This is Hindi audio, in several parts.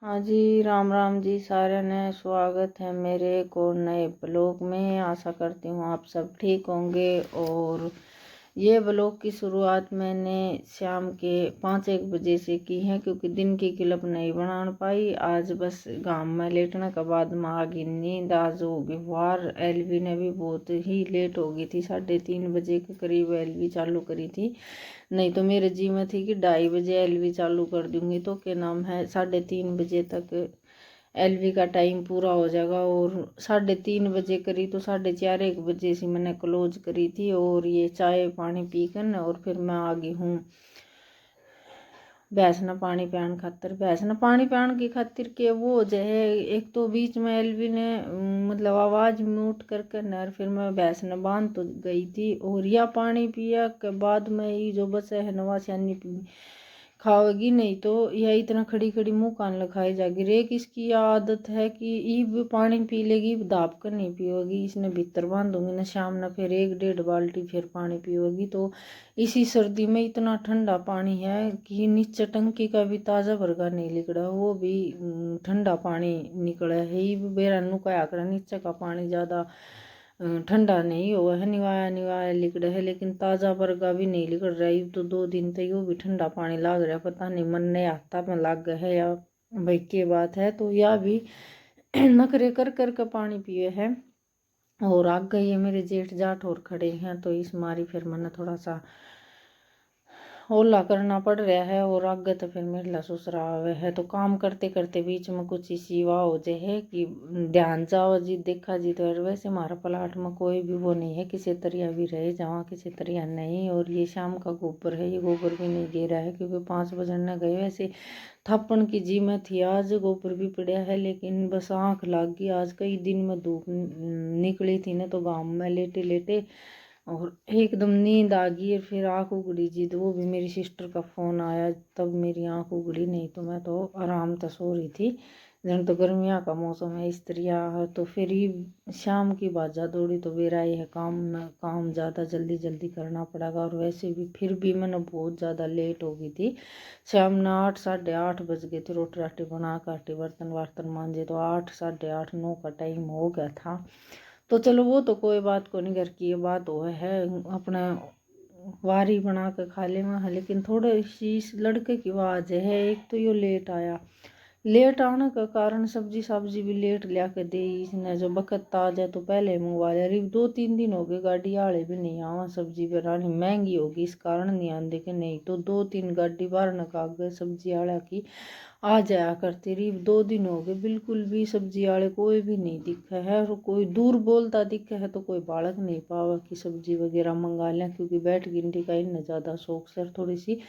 हाँ जी, राम राम जी सारे ने। स्वागत है मेरे एक और नए ब्लॉग में। आशा करती हूँ आप सब ठीक होंगे। और ये ब्लॉग की शुरुआत मैंने शाम के 5-1 बजे से की है, क्योंकि दिन की क्लिप नहीं बना पाई। आज बस गाँव में लेटने के बाद में आ गई नींद। आज होगी वार। एलवी ने भी बहुत ही लेट हो गई थी, 3:30 बजे के करीब एलवी चालू करी थी। नहीं तो मेरे जी में थी कि 2:30 बजे एलवी चालू कर दूंगी, तो क्या नाम है 3:30 बजे तक एलवी का टाइम पूरा हो जाएगा। और 3:30 बजे करी तो 4:30-1 बजे से मैंने क्लोज करी थी। और ये चाय पानी पी कर न और फिर मैं आ गई हूँ भैंस न पानी पियान खातर। भैंस न पानी पियान की खातिर के वो जो है, एक तो बीच में एलवी ने मतलब आवाज़ म्यूट कर न, फिर मैं भैंस न बांध तो गई थी। और या पानी पिया के बाद में ही जो बचा है नवा सियानी खाओगी, नहीं तो यह इतना खड़ी खड़ी मुंह कान लखाई जाएगी। रेक इसकी आदत है कि ईब पानी पी लेगी, दाप कर नहीं पियोगी। इसने भीतर बांधूंगी ना शाम न, फिर 1-1.5 बाल्टी फिर पानी पियोगी। तो इसी सर्दी में इतना ठंडा पानी है कि नीचे टंकी का भी ताज़ा भरगा नहीं निकला, वो भी ठंडा पानी निकला है। ही बेरा का आकड़ा नीचे का पानी ज़्यादा ठंडा नहीं हुआ है, निवाया निवाया लिकड़ है, लेकिन ताज़ा बरगा भी नहीं लिकड़ रहा है। तो 2 दिन तक वो भी ठंडा पानी लाग रहा है। पता नहीं मन नहीं आता में लाग गया है या भाई की बात है। तो यह भी नखरे कर कर के पानी पिए है। और आग गई है मेरे जेठ जाट और खड़े हैं, तो इस मारी फिर मैंने थोड़ा सा ओला करना पड़ रहा है। और आगे तो फिर मेरा ससुरा आवे है, तो काम करते करते बीच में कुछ इसी वाह हो जाए है कि ध्यान जाओ जी देखा जी। तो वैसे हमारा प्लाट में कोई भी वो नहीं है, किसी तरह भी रहे जहाँ किसी तरह नहीं। और ये शाम का गोबर है, ये गोबर भी नहीं गिरा है क्योंकि 5 बजे न गए। वैसे थापन की जी में थी, आज गोबर भी पड़ा है, लेकिन बस आँख लाग गई। आज कई दिन में धूप निकली थी ना, तो गाँव में लेटे लेटे और एकदम नींद आ गई। और फिर आँख उगड़ी जी, तो वो भी मेरी सिस्टर का फ़ोन आया, तब मेरी आँख उगड़ी। नहीं तो मैं तो आराम तो सो रही थी। जन तो गर्मियाँ का मौसम है इस तरह। तो फिर ही शाम की बाजा दौड़ी, तो बेरा ये है काम में काम ज़्यादा जल्दी जल्दी करना पड़ेगा। और वैसे भी फिर भी मैंने बहुत ज़्यादा लेट हो गई थी। शाम में 8-8:30 बज गए थे। रोटी राटी बना काटी बर्तन वर्तन मांजे तो 8-8:30-9 का टाइम हो गया था। तो चलो वो तो कोई बात को नहीं, घर की ये बात वो है अपना वारी बना कर खा ले में। लेकिन थोड़ी सी इस लड़के की वजह है, एक तो ये लेट आया। लेट आने का कारण सब्जी सब्जी भी लेट लिया के दे। इसने जो बखत आ जाए तो पहले मंगवा लिया। अरे 2-3 दिन हो गए गाड़ी आले भी नहीं आवा। सब्जी बनानी महंगी होगी इस कारण नहीं आते कि, नहीं तो 2-3 गाड़ी बाहर न का गए सब्जी आला की आ जाया करती रही। 2 दिन हो गए बिल्कुल भी सब्जी वाले कोई भी नहीं दिखा है। और कोई दूर बोलता दिखा है तो कोई बालक नहीं पावा कि सब्जी वगैरह मंगा लें, क्योंकि बैठ गिनती का इतना ज़्यादा शौक सर थोड़ी सी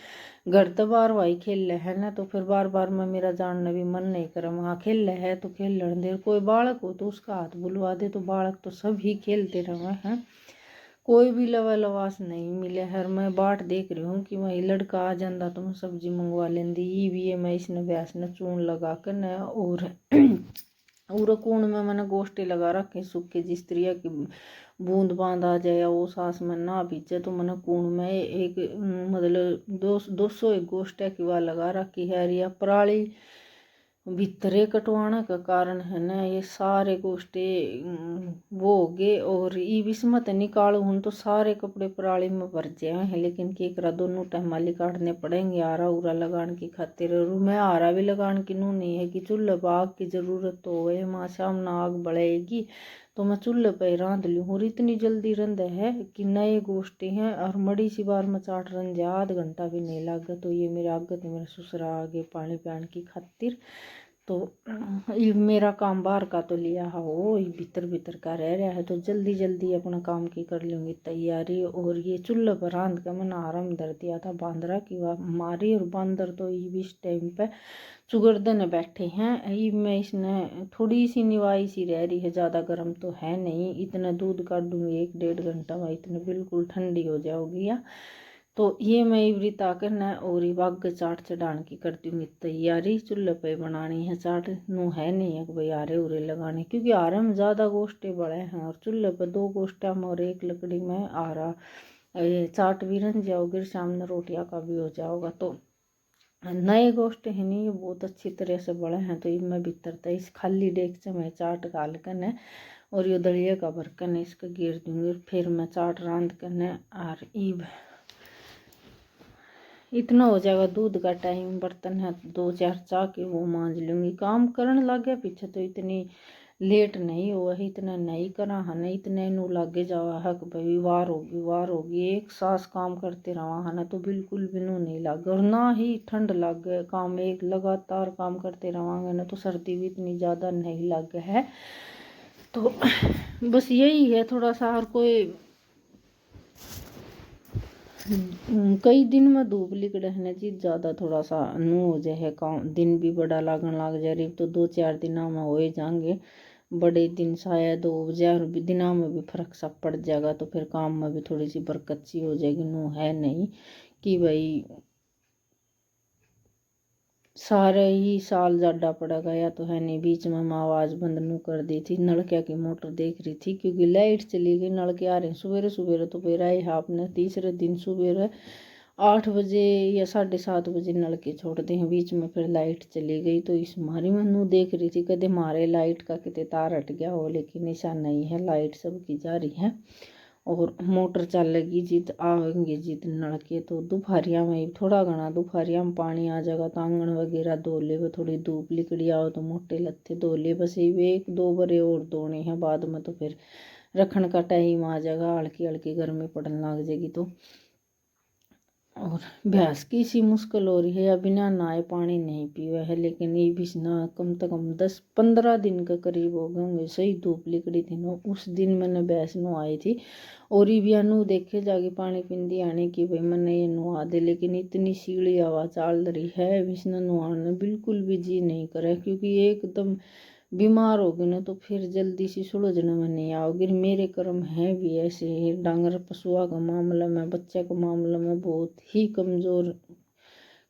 घर तो बार वाई खेल रहे है ना, तो फिर बार बार में मेरा जानने भी मन नहीं कर। वहाँ खेल रहे है तो खेल लड़ने दे। कोई बालक हो तो उसका हाथ बुलवा दे, तो बालक तो सब ही खेलते रहे हैं। कोई भी लवा लवास नहीं मिले है। मैं बाट देख रही हूँ कि वही लड़का आ जाता तो मैं सब्जी मंगवा लेंदी। ये भी है मैं इसने भैंस ने चून लगा कर न और और कूण में मैंने गोश्ते लगा रखे सूखे, जिस तरह की बूंद बांद आ जाए या वो सांस में ना भीजे, तो मैंने कूण में एक मतलब 200 एक गोश्ते की वह लगा रखी है। या पराली भीतरे कटवाने का कारण है ना, ये सारे गोष्टे वो हो गए। और ये बिस्मत निकालू हूँ तो सारे कपड़े पराली में भर जाए हैं, लेकिन क्या करा दोनों टाइम माली काटने पड़ेंगे आरा उरा लगाने की खातिर। और मैं आरा भी लगाने की नू नहीं है कि चूल्हे पर आग की ज़रूरत तो है। माँ शाम ना आग बढ़ेगी तो मैं चूल्हे पर ही रांध लूँ। और इतनी जल्दी रंध है कि नए गोष्ठी हैं और मड़ी सी बार में चाट रंध जा, आध घंटा भी नहीं लगा। तो ये मेरे आगे तो मेरा ससुरा आगे पानी पियान की खातिर। तो ये मेरा काम बाहर का तो लिया है, वो भीतर भीतर का रह रहा है, तो जल्दी जल्दी अपना काम की कर लूँगी तैयारी। और ये चूल्हे पर रांध कर मैंने आराम धर दिया था बांदरा की मारी। और बांदर तो ये इस टाइम पे चुगरदन बैठे हैं। ये मैं इसने थोड़ी सी निवाई सी रह रही है, ज़्यादा गर्म तो है नहीं। इतना दूध काट दूँगी 1-1.5 घंटा में, इतने बिल्कुल ठंडी हो जाओगी। या तो ये मैं इवरी ताकर न और बाग चाट चढ़ाने की करती हूँ तैयारी। चूल्हे पे बनानी है चाट, नू है नहीं है कि भाई आरे उरे लगाने, क्योंकि आरे में ज़्यादा गोश्ते बड़े हैं और चूल्हे पे 2 गोश्ता में और 1 लकड़ी में आरा चाट भी रन जाओगे, सामने रोटियाँ का भी हो जाओगा। तो नए गोश्त है नहीं, ये बहुत अच्छी तरह से बड़े हैं। तो इनमें भीतर था इस खाली डेग से मैं चाट गाल कर और ये दलिया का बर्तन है इसका गिर दूंगी, फिर मैं चाट रांध करने और ईब इतना हो जाएगा। दूध का टाइम, बर्तन है 2-4 चाह के वो मांज लूँगी। काम करने लग गया पीछे तो इतनी लेट नहीं हुआ है, इतना नहीं करा है ना, इतने नू लागे जावा है कि भाई वार होगी एक सांस काम करते रहा है ना, तो बिल्कुल भी नू नहीं लागे और ना ही ठंड लग गए। काम एक लगातार काम करते रहेंगे ना तो सर्दी भी इतनी ज़्यादा नहीं लग है। तो बस यही है थोड़ा सा, और कोई कई दिन में धूप लिकड़े है चीज ज़्यादा थोड़ा सा नू हो जाए, काम दिन भी बड़ा लागन लग जाए। रिब तो 2-4 दिनों में हो ही जाएंगे बड़े दिन, शायद हो जाए और दिनों में भी फर्क सा पड़ जाएगा। तो फिर काम में भी थोड़ी सी बरकत सी हो जाएगी। नू है नहीं कि भाई सारे ही साल जाडा पड़ा गया तो है नहीं। बीच में मैं आवाज़ बंद नू कर दी थी, नलके की मोटर देख रही थी क्योंकि लाइट चली गई। नलके आ रहे सवेरे सवेरे, तो फिर आए आपने तीसरे दिन सवेरे 8 बजे या 7:30 बजे नलके छोड़ते हैं, बीच में फिर लाइट चली गई। तो इस मारी मैं देख रही थी कदे मारे लाइट का कितने तार हट गया हो, लेकिन ऐसा नहीं है, लाइट सबकी जा रही है और मोटर चलेगी जित आएंगे जित नलके। तो दोपहरिया में थोड़ा घना दोपहरिया में पानी आ जाएगा तो आंगन वगैरह धो ले, थोड़ी धूप लिकड़ी आओ तो मोटे लत्थे धो ले। बस ये 1-2 बरे और धोने हैं, बाद में तो फिर रखने का टाइम आ जाएगा, हल्की हल्की गर्मी पड़ने लग जाएगी। तो और भैंस की सी मुश्किल हो रही है, अभी ना नहाए पानी नहीं पीवा है, लेकिन ये भी ना कम से कम 10-15 दिन के करीब हो गए होंगे। सही धूप लिकड़ी थी ना उस दिन मैंने भैंस नहाई थी, और ये भी अनु देखे जाके पानी पींदी आने की भाई मैंने ये नहा दे, लेकिन इतनी सीढ़ी हवा चल रही है विष्णु नहाने बिल्कुल भी जी नहीं करे, क्योंकि एकदम बीमार होगी ना तो फिर जल्दी सी सुलझने में नहीं आओगी। मेरे कर्म हैं भी ऐसे ही, डांगर पशुआ का मामला में, बच्चे का मामला में बहुत ही कमज़ोर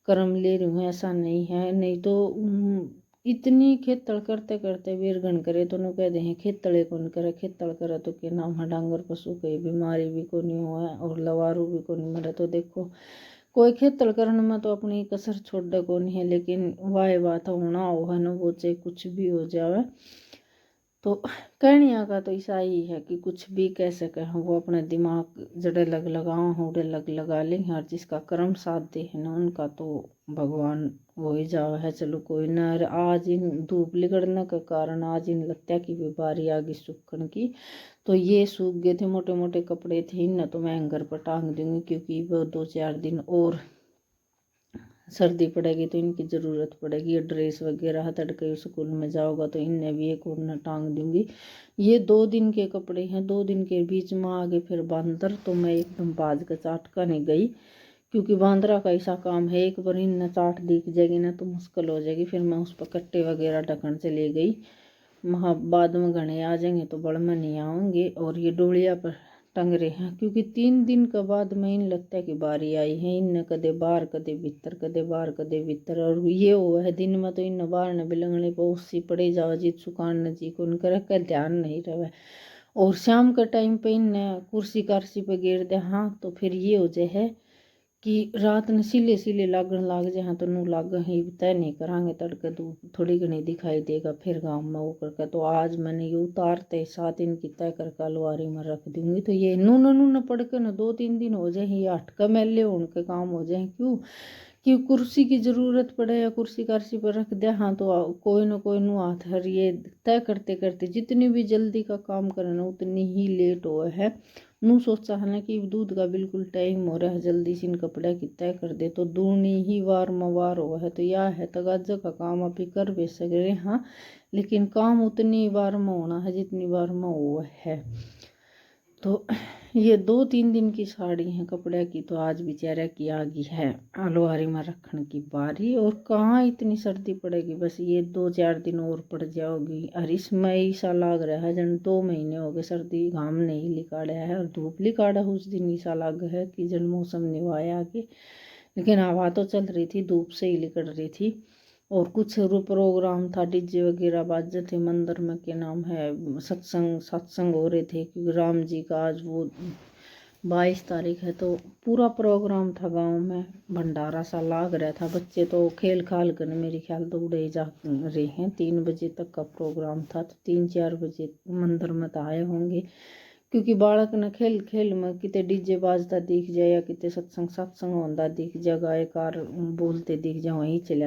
कर्म ले रही हूँ। ऐसा नहीं है, नहीं तो इतनी खेतड़ करते करते वीरगन करे तो न कह दे खेतड़े कौन करे, खेतड़ करे तो के नाम है डांगर पशु कई बीमारी भी को नहीं हुआ और लवारू भी को नहीं मरे। तो देखो कोई खेतल करने में तो अपनी कसर छोड़ को नहीं है, लेकिन वाह बात होना हो है ना, वो चाहे कुछ भी हो जावे। तो कहनिया का तो ऐसा ही है कि कुछ भी कह सके हम, वो अपने दिमाग जड़े लग लगाओ होड़े लग लगा लें, हर जिसका कर्म साथ दे है ना उनका तो भगवान हो ही जावे है। चलो कोई ना, आज इन धूप लिगड़ने के कारण आज इन लत्या की भी बारी आ गई सूखने की। तो ये सूख गए थे, मोटे मोटे कपड़े थे, इन तो मैं हैंगर पर टांग दूंगी क्योंकि वो 2-4 दिन और सर्दी पड़ेगी तो इनकी ज़रूरत पड़ेगी। ये ड्रेस वगैरह तड़के स्कूल में जाओगा तो इनने भी एक और टांग दूंगी। ये 2 दिन के कपड़े हैं, 2 दिन के बीच में आगे फिर बांदर, तो मैं एकदम बाज का चाटका नहीं गई क्योंकि बांदरा का ऐसा काम है, एक बार इन चाट दिख जाएगी ना तो मुश्किल हो जाएगी। फिर मैं उस पर कट्टे वगैरह ढकन चली गई, वहाँ बाद में घने आ जाएंगे तो बड़ में नहीं आऊँगे। और ये डोलिया पर टंग रहे हैं क्योंकि 3 दिन के बाद में इन लगता है कि बारी आई है, इन कदे बाहर कदे भीतर, कदे बाहर कदे भीतर। और ये हुआ है दिन में तो इन बाहर न बिलंगने बहुत सी पड़े जाओ जी सुकान न जी को उनका रख कर ध्यान नहीं रहे। और शाम के टाइम पे इन कुर्सी कारसी पे गिर दे, हाँ तो फिर ये हो जाए है कि रात ने सिले सिले लागन लाग जाए तो नू लाग ही तय नहीं करांगे, तड़के धूप थोड़ी घनी दिखाई देगा फिर गाँव में वो करके। तो आज मैंने ये उतारते 7 दिन की तय करके अलवारी में रख दूंगी। तो ये नून पड़ के ना 2-3 दिन हो जाए, ये हटका मैले उनके काम हो जाए। क्यों कि कुर्सी की ज़रूरत पड़े या कुर्सी कार्सी पर रख दे, हाँ तो कोई ना कोई नू हाथ हर ये तय करते करते जितनी भी जल्दी का काम करे ना उतनी ही लेट हुआ है। नू सोचा है ना कि दूध का बिल्कुल टाइम हो रहा है, जल्दी से इन कपड़े की तय कर दे तो दूनी ही वार मवार हुआ है। तो यह है तगाज का काम अभी कर भी सक रहे, हाँ लेकिन काम उतनी बार में होना है जितनी बार में हुआ है। तो ये 2-3 दिन की साड़ी है कपड़े की, तो आज बेचारा की आ गई है अलमारी में रखने की बारी। और कहाँ इतनी सर्दी पड़ेगी, बस ये 2-4 दिन और पड़ जाओगी। और इसमें ऐसा लग रहा है जन 2 महीने हो गए सर्दी घाम नहीं लिकाड़ा है और धूप लिकाड़ा उस दिन ऐसा लग है कि जन मौसम निवाया आगे। लेकिन हवा तो चल रही थी, धूप से ही लिकड़ रही थी। और कुछ प्रोग्राम था, डीजे वगैरह बाजे थे मंदिर में, के नाम है सत्संग हो रहे थे क्योंकि राम जी का आज वो 22 तारीख है तो पूरा प्रोग्राम था गांव में, भंडारा सा लाग रहा था। बच्चे तो खेल खाल कर मेरे ख्याल तो उड़े जा रहे हैं। 3 बजे तक का प्रोग्राम था तो 3-4 बजे मंदिर में तो आए होंगे, क्योंकि बालक ने खेल खेल में किते डीजे बाजता दिख जाए या किते सत्संग होता दिख जाए, गायकार बोलते दिख जाए, वहीं चले